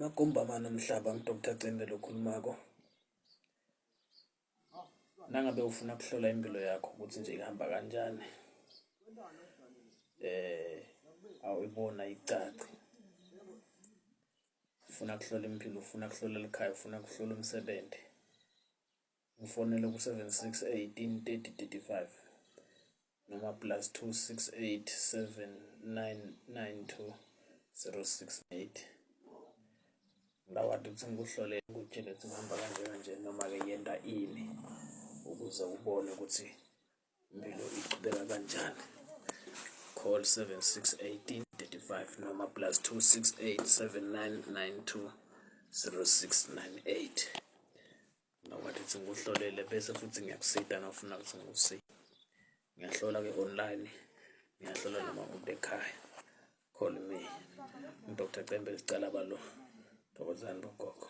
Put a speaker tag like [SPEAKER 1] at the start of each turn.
[SPEAKER 1] Makumba nomhlaba ngiDr Cembele okhulumako. Nangabe ufuna ukuhlola impilo yakho ukuthi nje ihamba kanjani, awuyibona icaci. Ufuna ukuhlola impilo, ufuna ukuhlola ekhaya, ufuna ukuhlola umsebenzi. Ngifonele ku-76 18 30 35 noma +268 7992 068. Ngawadi ukuthi ngikuhlole ngikutshele ukuthi ngihamba kanje noma-ke yenta ini ukuze ubone ukuthi impilo iqhubeka kanjani. Call 76 18 35 noma +268 7992 0698. Ngawadi ukuthi ngikuhlolele bese futhi ngiyakusita nofuna ukuthi ngikusite. Ngiyahlola-ke online, ngiyahlola noma umuntu ekhaya. Call me, uDr Cembele Sicalabalo, Thokozani bogogo.